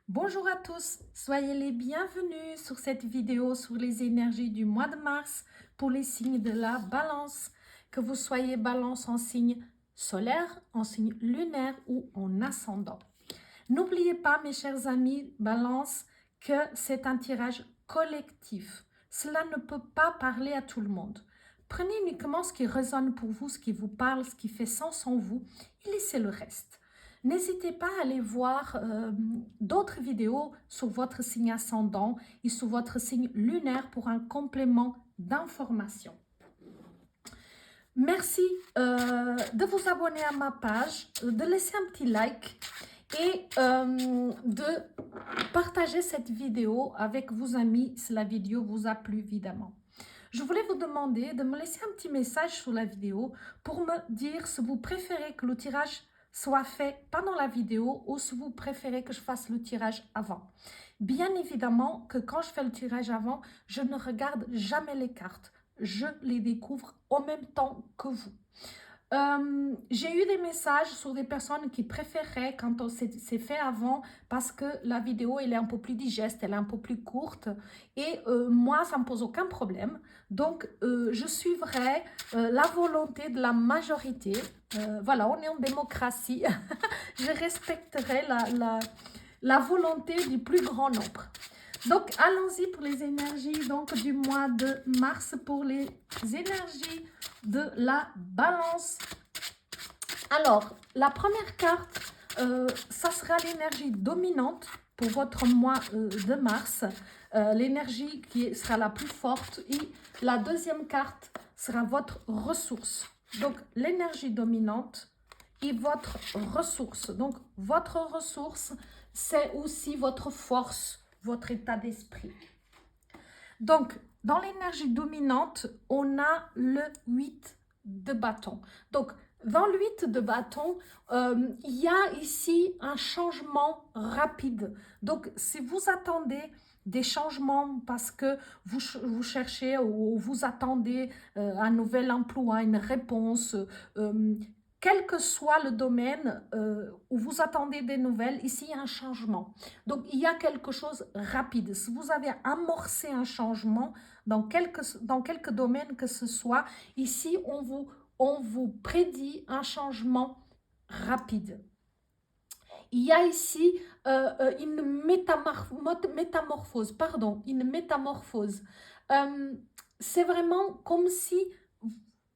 Bonjour à tous, soyez les bienvenus sur cette vidéo sur les énergies du mois de mars pour les signes de la balance. Que vous soyez balance en signe solaire, en signe lunaire ou en ascendant. N'oubliez pas mes chers amis balance que c'est un tirage collectif. Cela ne peut pas parler à tout le monde. Prenez uniquement ce qui résonne pour vous, ce qui vous parle, ce qui fait sens en vous et laissez le reste. N'hésitez pas à aller voir d'autres vidéos sur votre signe ascendant et sur votre signe lunaire pour un complément d'information. Merci de vous abonner à ma page, de laisser un petit like et de partager cette vidéo avec vos amis si la vidéo vous a plu évidemment. Je voulais vous demander de me laisser un petit message sous la vidéo pour me dire si vous préférez que le tirage soit fait pendant la vidéo ou si vous préférez que je fasse le tirage avant. Bien évidemment que quand je fais le tirage avant, je ne regarde jamais les cartes. Je les découvre en même temps que vous. J'ai eu des messages sur des personnes qui préféraient quand c'est fait avant parce que la vidéo elle est un peu plus digeste, elle est un peu plus courte et moi ça ne me pose aucun problème. Donc je suivrai la volonté de la majorité. Voilà, on est en démocratie. Je respecterai la volonté du plus grand nombre. Donc, allons-y pour les énergies donc, du mois de mars, pour les énergies de la balance. Alors, la première carte, ça sera l'énergie dominante pour votre mois de mars. L'énergie qui sera la plus forte. Et la deuxième carte sera votre ressource. Donc, l'énergie dominante et votre ressource. Donc, votre ressource, c'est aussi votre force, votre état d'esprit. Donc, dans l'énergie dominante, on a le 8 de bâton. Donc, dans le 8 de bâton, il y a ici un changement rapide. Donc, si vous attendez des changements parce que vous cherchez ou vous attendez un nouvel emploi, une réponse, quel que soit le domaine où vous attendez des nouvelles, ici il y a un changement. Donc il y a quelque chose rapide. Si vous avez amorcé un changement dans quelques domaines que ce soit, ici on vous prédit un changement rapide. Il y a ici une métamorphose, pardon, une métamorphose. C'est vraiment comme si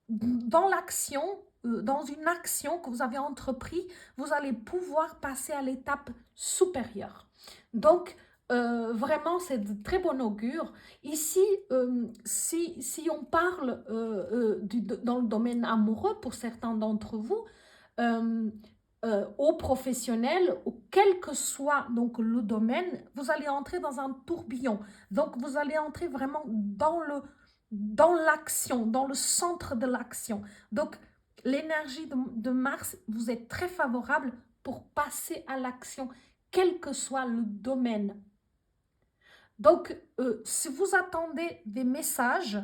dans l'action, dans une action que vous avez entreprise, vous allez pouvoir passer à l'étape supérieure. Donc, vraiment, c'est de très bon augure. Ici, si on parle dans le domaine amoureux, pour certains d'entre vous, au professionnel, ou quel que soit donc, le domaine, vous allez entrer dans un tourbillon. Donc, vous allez entrer vraiment dans l'action, dans le centre de l'action. Donc, l'énergie de Mars, vous êtes très favorable pour passer à l'action, quel que soit le domaine. Donc, si vous attendez des messages,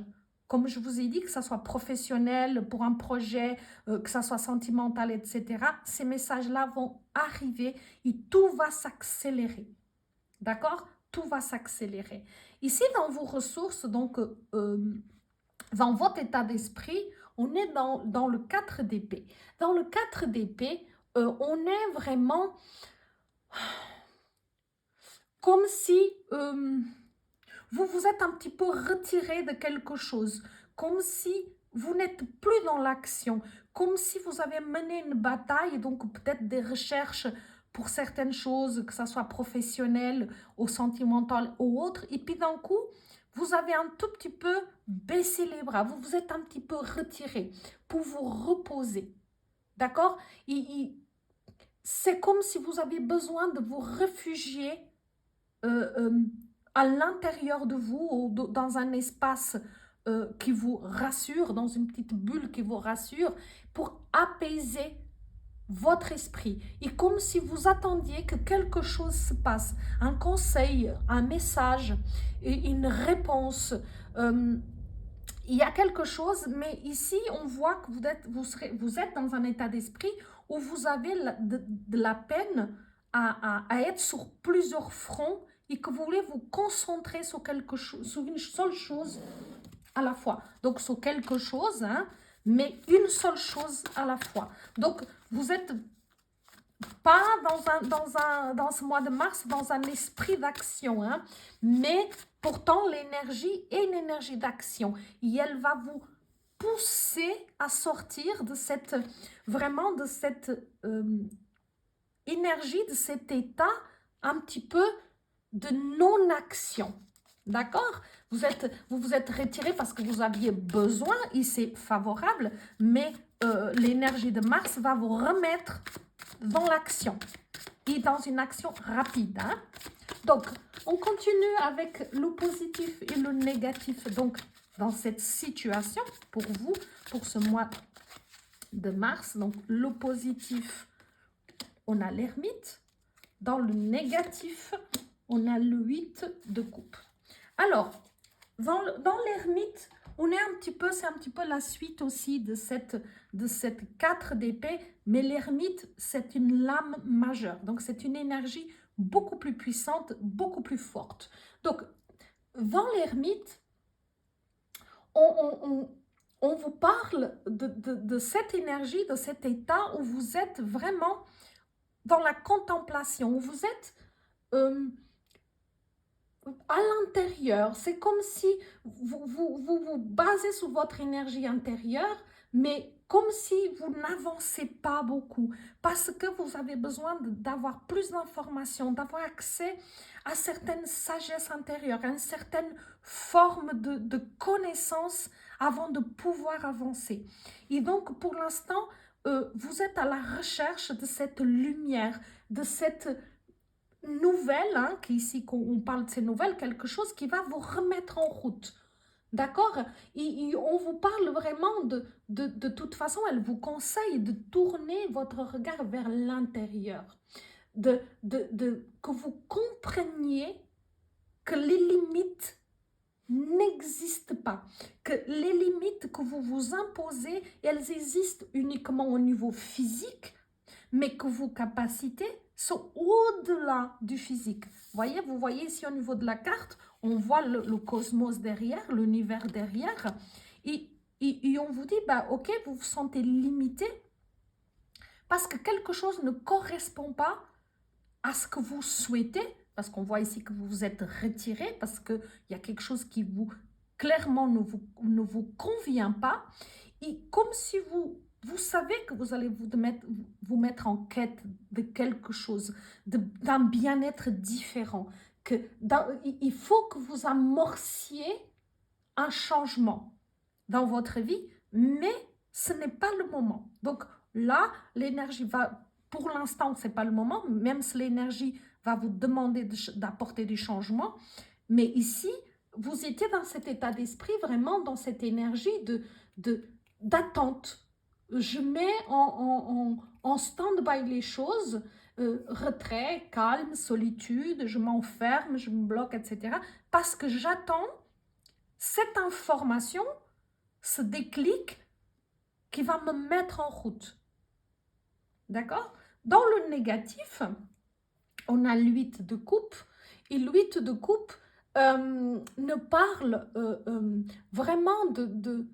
comme je vous ai dit, que ce soit professionnel, pour un projet, que ce soit sentimental, etc., ces messages-là vont arriver et tout va s'accélérer. D'accord? Tout va s'accélérer. Ici, dans vos ressources, donc, dans votre état d'esprit, on est dans le 4 d'épée. Dans le 4 d'épée, on est vraiment comme si vous vous êtes un petit peu retiré de quelque chose, comme si vous n'êtes plus dans l'action, comme si vous avez mené une bataille, donc peut-être des recherches pour certaines choses, que ce soit professionnel ou sentimental ou autre, et puis d'un coup, vous avez un tout petit peu baissé les bras, vous vous êtes un petit peu retiré pour vous reposer, d'accord? C'est comme si vous avez besoin de vous réfugier à l'intérieur de vous ou dans un espace qui vous rassure, dans une petite bulle qui vous rassure, pour apaiser votre esprit. Et comme si vous attendiez que quelque chose se passe, un conseil, un message, une réponse. Il y a quelque chose, mais ici, on voit que vous êtes dans un état d'esprit où vous avez de la peine à être sur plusieurs fronts et que vous voulez vous concentrer sur quelque chose, sur une seule chose à la fois. Donc, sur quelque chose, hein, mais une seule chose à la fois. Donc, vous êtes pas dans ce mois de mars, dans un esprit d'action, hein, mais pourtant, l'énergie est une énergie d'action. Et elle va vous pousser à sortir de cette, vraiment de cette énergie, de cet état un petit peu de non-action. D'accord? Vous vous êtes retiré parce que vous aviez besoin et c'est favorable, mais l'énergie de Mars va vous remettre dans l'action et dans une action rapide. Hein? Donc, on continue avec le positif et le négatif. Donc, dans cette situation, pour vous, pour ce mois de mars, donc le positif, on a l'ermite. Dans le négatif, on a le 8 de coupe. Alors, dans l'ermite, on est un petit peu, c'est un petit peu la suite aussi de cette 4 d'épée, mais l'ermite, c'est une lame majeure. Donc, c'est une énergie beaucoup plus puissante, beaucoup plus forte. Donc, dans l'ermite, on vous parle de cette énergie, de cet état où vous êtes vraiment dans la contemplation, où vous êtes à l'intérieur. C'est comme si vous basez sur votre énergie intérieure, mais comme si vous n'avancez pas beaucoup, parce que vous avez besoin d'avoir plus d'informations, d'avoir accès à certaines sagesses intérieures, à une certaine forme de connaissance avant de pouvoir avancer. Et donc, pour l'instant, vous êtes à la recherche de cette lumière, de cette nouvelle, hein, qu'ici on parle de ces nouvelles, quelque chose qui va vous remettre en route. D'accord? Et on vous parle vraiment de toute façon, elle vous conseille de tourner votre regard vers l'intérieur. Que vous compreniez que les limites n'existent pas. Que les limites que vous vous imposez, elles existent uniquement au niveau physique, mais que vos capacités sont au-delà du physique. Vous voyez ici au niveau de la carte, on voit le cosmos derrière, l'univers derrière, et on vous dit, bah, ok, vous vous sentez limité parce que quelque chose ne correspond pas à ce que vous souhaitez, parce qu'on voit ici que vous vous êtes retiré, parce qu'il y a quelque chose qui clairement ne vous convient pas, et comme si vous savez que vous allez vous mettre en quête de quelque chose, d'un bien-être différent, il faut que vous amorciez un changement dans votre vie, mais ce n'est pas le moment. Donc là, l'énergie va, pour l'instant, ce n'est pas le moment, même si l'énergie va vous demander d'apporter des changements, mais ici, vous étiez dans cet état d'esprit, vraiment dans cette énergie d'attente. Je mets en stand-by les choses, retrait, calme, solitude, je m'enferme, je me bloque, etc. Parce que j'attends cette information, ce déclic qui va me mettre en route. D'accord? Dans le négatif, on a l'8 de coupe, et l'8 de coupe ne parle vraiment de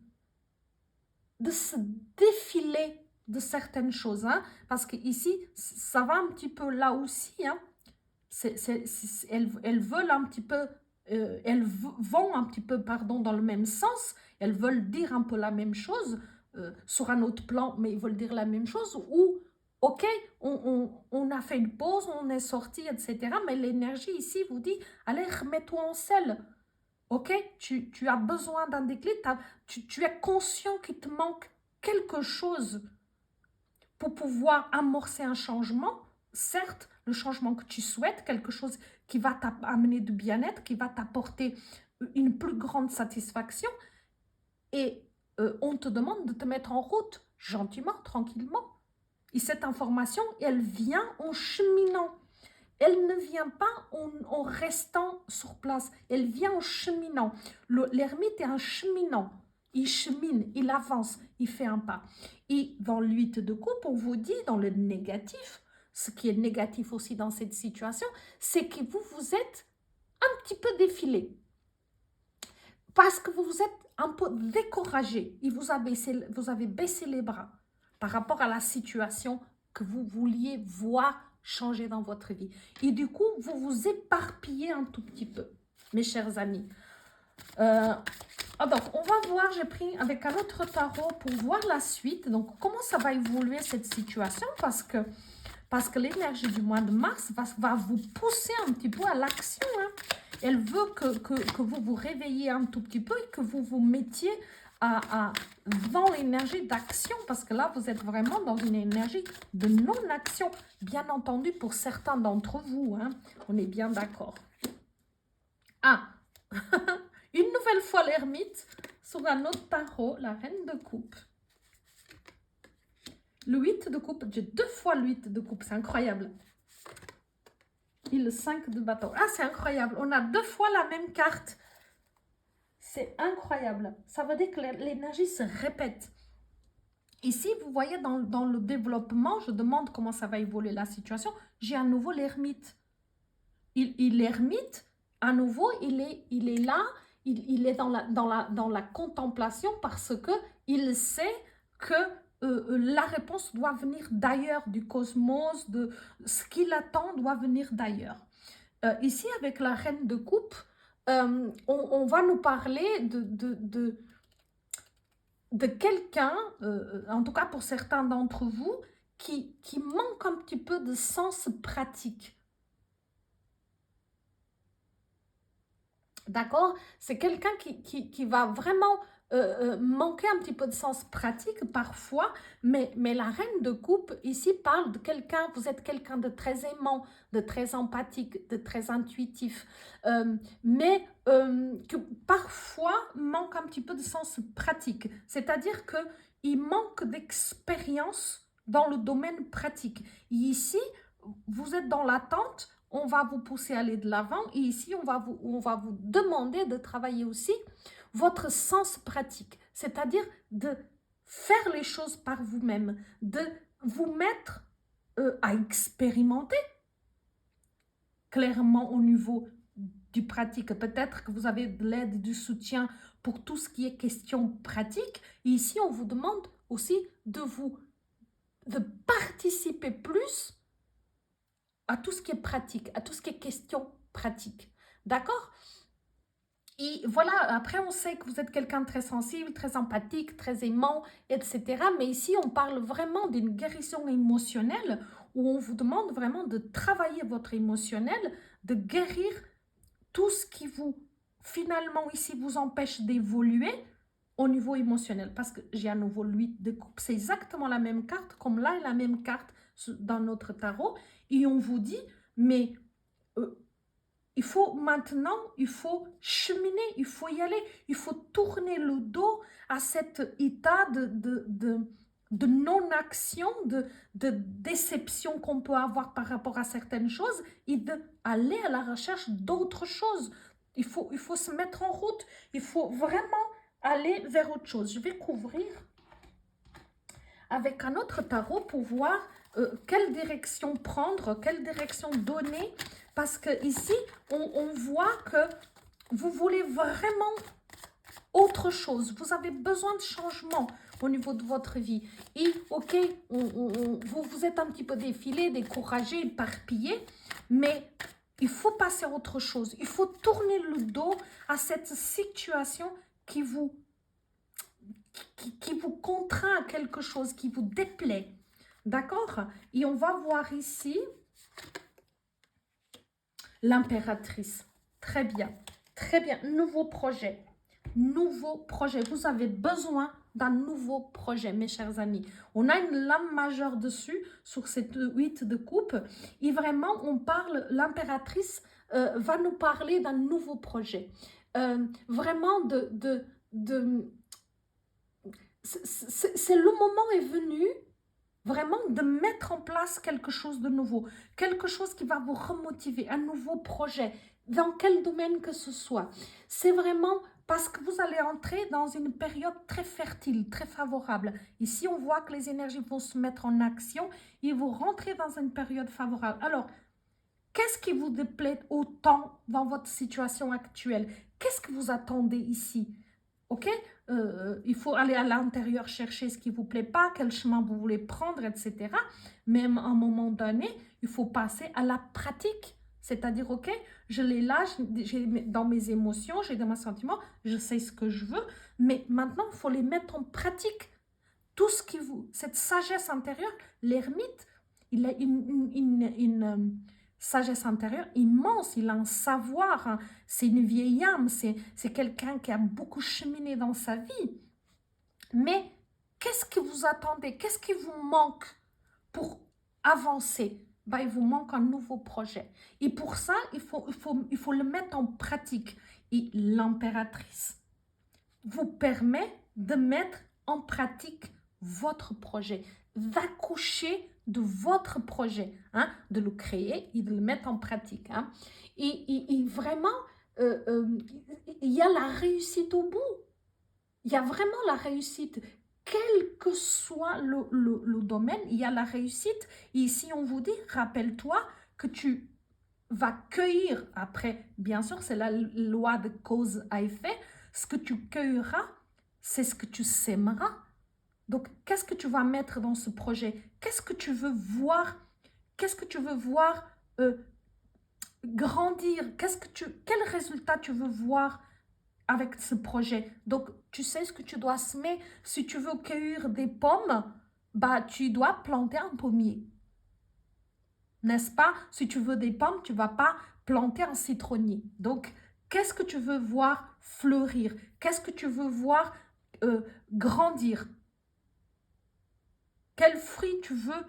se défiler de certaines choses, hein, parce que ici ça va un petit peu là aussi, hein, elles veulent un petit peu, elles vont un petit peu, pardon, dans le même sens, elles veulent dire un peu la même chose, sur un autre plan, mais ils veulent dire la même chose, ou ok, on a fait une pause, on est sorti, etc., mais l'énergie ici vous dit, allez, remets-toi en selle. Ok, tu as besoin d'un déclic, tu es conscient qu'il te manque quelque chose pour pouvoir amorcer un changement. Certes, le changement que tu souhaites, quelque chose qui va t'amener du bien-être, qui va t'apporter une plus grande satisfaction, et on te demande de te mettre en route, gentiment, tranquillement. Et cette information, elle vient en cheminant. Elle ne vient pas en restant sur place, elle vient en cheminant. L'ermite est un cheminant, il chemine, il avance, il fait un pas. Et dans l'8 de coupe, on vous dit, dans le négatif, ce qui est négatif aussi dans cette situation, c'est que vous êtes un petit peu défilé. Parce que vous vous êtes un peu découragé et vous avez baissé les bras par rapport à la situation que vous vouliez voir changer dans votre vie. Et du coup, vous vous éparpillez un tout petit peu, mes chers amis. Donc, on va voir, j'ai pris avec un autre tarot pour voir la suite. Donc, comment ça va évoluer cette situation parce que l'énergie du mois de mars va vous pousser un petit peu à l'action. Hein. Elle veut que vous vous réveillez un tout petit peu et que vous vous mettiez dans l'énergie d'action. Parce que là, vous êtes vraiment dans une énergie de non-action. Bien entendu, pour certains d'entre vous. Hein, on est bien d'accord. Ah, une nouvelle fois l'ermite sur un autre tarot, la reine de coupe. Le 8 de coupe, j'ai 2 fois le 8 de coupe, c'est incroyable. Et le 5 de bâton. Ah, c'est incroyable. On a 2 fois la même carte. C'est incroyable. Ça veut dire que l'énergie se répète. Ici, vous voyez dans le développement, je demande comment ça va évoluer la situation. J'ai à nouveau l'ermite. L'ermite, à nouveau, il est là. Il est dans la contemplation parce qu'il sait que la réponse doit venir d'ailleurs, du cosmos, de ce qu'il attend doit venir d'ailleurs. Ici, avec la reine de coupe, on va nous parler de quelqu'un, en tout cas pour certains d'entre vous, qui manque un petit peu de sens pratique. D'accord? C'est quelqu'un qui va vraiment manquer un petit peu de sens pratique parfois, mais la reine de coupe ici parle de quelqu'un, vous êtes quelqu'un de très aimant, de très empathique, de très intuitif, mais que parfois manque un petit peu de sens pratique, c'est-à-dire qu'il manque d'expérience dans le domaine pratique. Et ici, vous êtes dans l'attente, on va vous pousser à aller de l'avant et ici, on va vous demander de travailler aussi votre sens pratique, c'est-à-dire de faire les choses par vous-même, de vous mettre à expérimenter clairement au niveau du pratique. Peut-être que vous avez de l'aide, du soutien pour tout ce qui est question pratique. Et ici, on vous demande aussi de participer plus à tout ce qui est pratique, à tout ce qui est question pratique. D'accord? Et voilà, après on sait que vous êtes quelqu'un de très sensible, très empathique, très aimant, etc. Mais ici, on parle vraiment d'une guérison émotionnelle où on vous demande vraiment de travailler votre émotionnel, de guérir tout ce qui vous, finalement, ici, vous empêche d'évoluer au niveau émotionnel. Parce que j'ai à nouveau le 8 de coupe, c'est exactement la même carte, comme là, la même carte dans notre tarot. Et on vous dit, mais il faut maintenant, il faut cheminer, il faut y aller, il faut tourner le dos à cet état de non-action, de déception qu'on peut avoir par rapport à certaines choses et d'aller à la recherche d'autres choses. Il faut se mettre en route, il faut vraiment aller vers autre chose. Je vais couvrir avec un autre tarot pour voir quelle direction prendre, quelle direction donner, parce que ici, on voit que vous voulez vraiment autre chose. Vous avez besoin de changement au niveau de votre vie. Et ok, vous êtes un petit peu défilé, découragé, éparpillé, mais il faut passer à autre chose. Il faut tourner le dos à cette situation qui vous contraint à quelque chose, qui vous déplaît. D'accord? Et on va voir ici l'impératrice. Très bien. Très bien. Nouveau projet. Nouveau projet. Vous avez besoin d'un nouveau projet, mes chers amis. On a une lame majeure dessus, sur cette 8 de coupe. Et vraiment, on parle, l'impératrice va nous parler d'un nouveau projet. Vraiment c'est le moment est venu vraiment de mettre en place quelque chose de nouveau, quelque chose qui va vous remotiver, un nouveau projet, dans quel domaine que ce soit. C'est vraiment parce que vous allez entrer dans une période très fertile, très favorable. Ici, on voit que les énergies vont se mettre en action et vous rentrez dans une période favorable. Alors, qu'est-ce qui vous déplaît autant dans votre situation actuelle? Qu'est-ce que vous attendez ici? Ok? Il faut aller à l'intérieur chercher ce qui ne vous plaît pas, quel chemin vous voulez prendre, etc. Même à un moment donné, il faut passer à la pratique. C'est-à-dire, ok, je l'ai là, j'ai dans mes émotions, j'ai dans mes sentiments, je sais ce que je veux, mais maintenant, il faut les mettre en pratique. Tout ce qui vous... Cette sagesse intérieure, l'ermite, il a une sagesse intérieure immense, il a un savoir, hein. C'est une vieille âme, c'est quelqu'un qui a beaucoup cheminé dans sa vie. Mais qu'est-ce que vous attendez? Qu'est-ce qui vous manque pour avancer? Ben, il vous manque un nouveau projet. Et pour ça, il faut le mettre en pratique. Et l'impératrice vous permet de mettre en pratique votre projet, d'accoucher de votre projet, hein, de le créer et de le mettre en pratique. Hein. Et vraiment, il y a la réussite au bout. Il y a vraiment la réussite. Quel que soit le domaine, il y a la réussite. Et ici, on vous dit, rappelle-toi que tu vas cueillir, après, bien sûr, c'est la loi de cause à effet, ce que tu cueilleras, c'est ce que tu sèmeras. Donc, qu'est-ce que tu vas mettre dans ce projet? Qu'est-ce que tu veux voir? Qu'est-ce que tu veux voir grandir? Quel résultat tu veux voir avec ce projet? Donc, tu sais ce que tu dois semer. Si tu veux cueillir des pommes, bah, tu dois planter un pommier. N'est-ce pas? Si tu veux des pommes, tu ne vas pas planter un citronnier. Donc, qu'est-ce que tu veux voir fleurir? Qu'est-ce que tu veux voir grandir? Quel fruit tu veux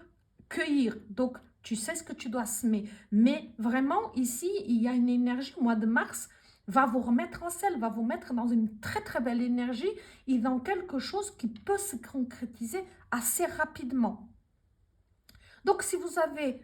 cueillir? Donc, tu sais ce que tu dois semer. Mais vraiment, ici, il y a une énergie, au mois de mars, va vous remettre en selle, va vous mettre dans une très très belle énergie et dans quelque chose qui peut se concrétiser assez rapidement. Donc, si vous avez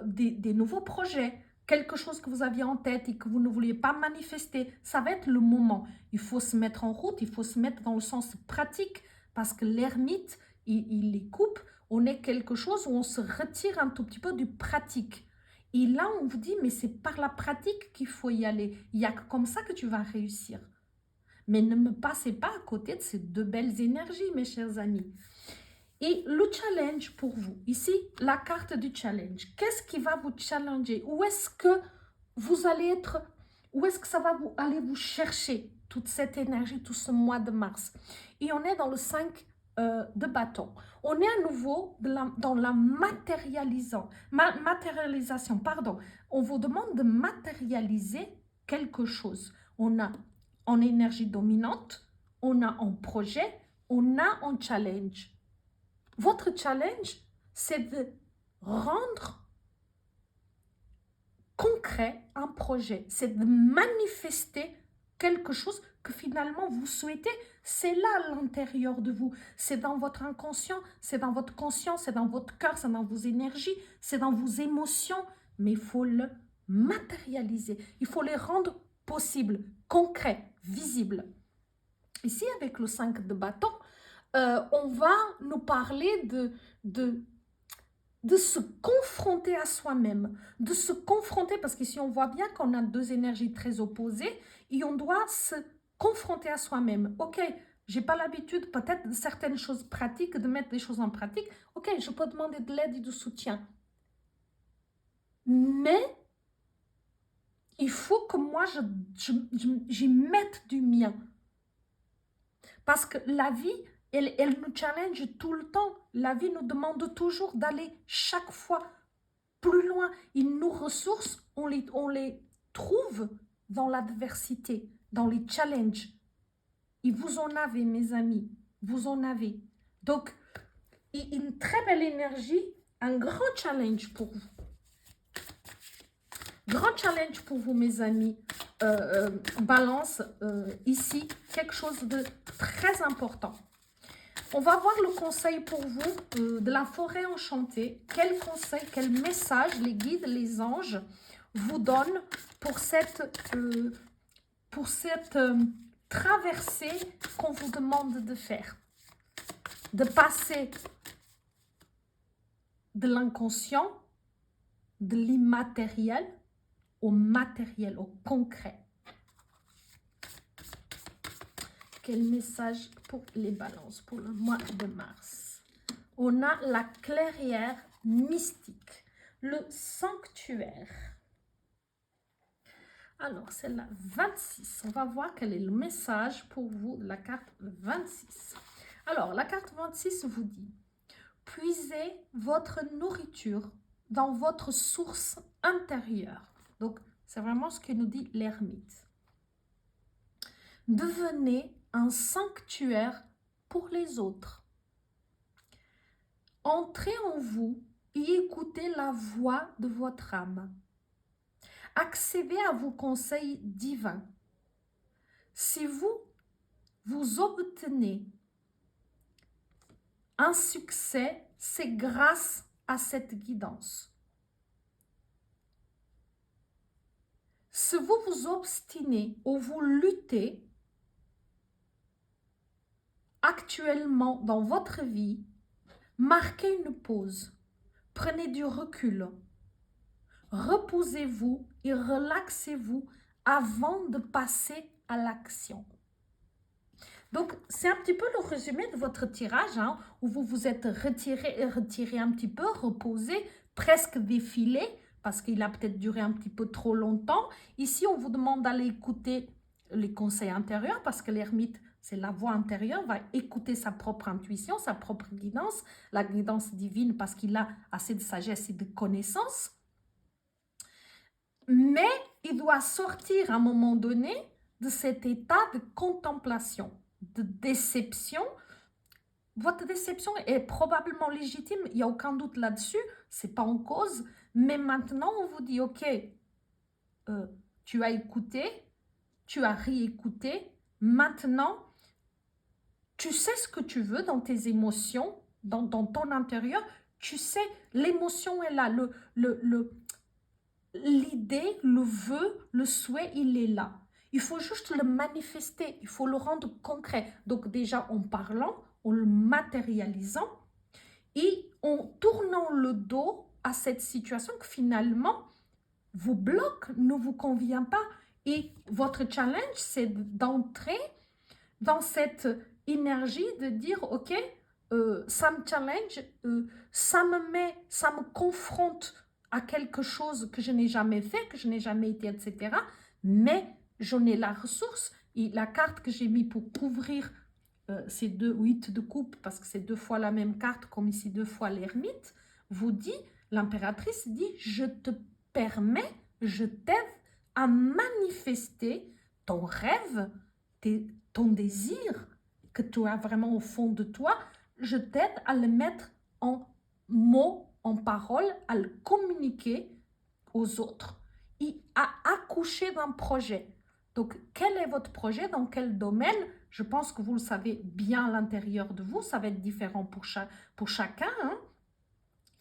des nouveaux projets, quelque chose que vous aviez en tête et que vous ne vouliez pas manifester, ça va être le moment. Il faut se mettre en route, il faut se mettre dans le sens pratique parce que l'ermite, il les coupe. On est quelque chose où on se retire un tout petit peu du pratique. Et là, on vous dit, mais c'est par la pratique qu'il faut y aller. Il n'y a que comme ça que tu vas réussir. Mais ne me passez pas à côté de ces deux belles énergies, mes chers amis. Et le challenge pour vous, ici, la carte du challenge. Qu'est-ce qui va vous challenger? Où est-ce que vous allez être, où est-ce que ça va aller vous chercher toute cette énergie, tout ce mois de mars? Et on est dans le 5 de bâton. On est à nouveau dans la matérialisation. Pardon. On vous demande de matérialiser quelque chose. On a en énergie dominante, on a en projet, on a en challenge. Votre challenge, c'est de rendre concret un projet. C'est de manifester quelque chose que finalement vous souhaitez. C'est là à l'intérieur de vous. C'est dans votre inconscient, c'est dans votre conscience, c'est dans votre cœur, c'est dans vos énergies, c'est dans vos émotions. Mais il faut le matérialiser. Il faut les rendre possibles, concrets, visibles. Ici, avec le 5 de bâton, on va nous parler de se confronter à soi-même, de se confronter, parce qu'ici on voit bien qu'on a deux énergies très opposées et on doit se confronter à soi-même. Ok, j'ai pas l'habitude peut-être de certaines choses pratiques, de mettre des choses en pratique. Ok, je peux demander de l'aide et du soutien. Mais il faut que moi, j'y mette du mien. Parce que la vie, elle nous challenge tout le temps. La vie nous demande toujours d'aller chaque fois plus loin. Et nos ressources, on les trouve dans l'adversité, dans les challenges. Et vous en avez, mes amis. Vous en avez. Donc, une très belle énergie, un grand challenge pour vous. Grand challenge pour vous, mes amis. Balance, ici, quelque chose de très important. On va voir le conseil pour vous de la forêt enchantée. Quel conseil, quel message les guides, les anges vous donnent pour cette traverser qu'on vous demande de faire. De passer de l'inconscient, de l'immatériel, au matériel, au concret. Quel message pour les balances pour le mois de mars? On a la clairière mystique, le sanctuaire. Alors, c'est la 26. On va voir quel est le message pour vous de la carte 26. Alors, la carte 26 vous dit, puisez votre nourriture dans votre source intérieure. Donc, c'est vraiment ce que nous dit l'ermite. Devenez un sanctuaire pour les autres. Entrez en vous et écoutez la voix de votre âme. Accédez à vos conseils divins. Si vous obtenez un succès, c'est grâce à cette guidance. Si vous vous obstinez ou vous luttez actuellement dans votre vie, marquez une pause, prenez du recul, reposez-vous et relaxez-vous avant de passer à l'action. Donc, c'est un petit peu le résumé de votre tirage, hein, où vous vous êtes retiré un petit peu, reposé, presque défilé, parce qu'il a peut-être duré un petit peu trop longtemps. Ici, on vous demande d'aller écouter les conseils intérieurs, parce que l'ermite, c'est la voix intérieure, va écouter sa propre intuition, sa propre guidance, la guidance divine, parce qu'il a assez de sagesse et de connaissances. Mais il doit sortir à un moment donné de cet état de contemplation, de déception. Votre déception est probablement légitime, il n'y a aucun doute là-dessus, ce n'est pas en cause. Mais maintenant, on vous dit, ok, tu as écouté, tu as réécouté, maintenant, tu sais ce que tu veux dans tes émotions, dans ton intérieur, tu sais, l'émotion est là, l'idée, le vœu, le souhait, il est là. Il faut juste le manifester, il faut le rendre concret. Donc déjà en parlant, en le matérialisant et en tournant le dos à cette situation que finalement vous bloque, ne vous convient pas. Et votre challenge, c'est d'entrer dans cette énergie de dire, ok, ça me challenge, ça me confronte à quelque chose que je n'ai jamais fait, que je n'ai jamais été, etc. Mais j'en ai la ressource et la carte que j'ai mis pour couvrir ces 8 de coupe, parce que c'est 2 fois la même carte, comme ici 2 fois l'ermite, vous dit, l'impératrice dit, je te permets, je t'aide à manifester ton rêve, ton désir que tu as vraiment au fond de toi, je t'aide à le mettre en mots, en paroles, à le communiquer aux autres et à accoucher d'un projet. Donc, quel est votre projet? Dans quel domaine? Je pense que vous le savez bien à l'intérieur de vous. Ça va être différent pour chacun. Hein?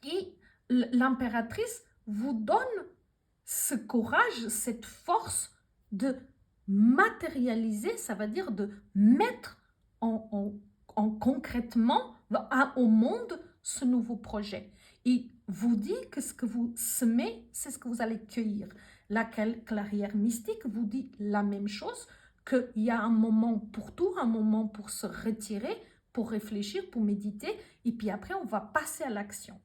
Et l'impératrice vous donne ce courage, cette force de matérialiser, ça veut dire de mettre en concrètement au monde ce nouveau projet. Et vous dit que ce que vous semez, c'est ce que vous allez cueillir. La clairière mystique vous dit la même chose, qu'il y a un moment pour tout, un moment pour se retirer, pour réfléchir, pour méditer, et puis après on va passer à l'action.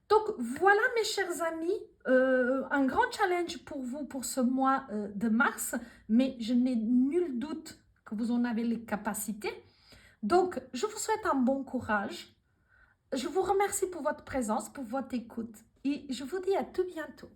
Donc voilà mes chers amis, un grand challenge pour vous pour ce mois de mars, mais je n'ai nul doute que vous en avez les capacités. Donc je vous souhaite un bon courage, je vous remercie pour votre présence, pour votre écoute et je vous dis à tout bientôt.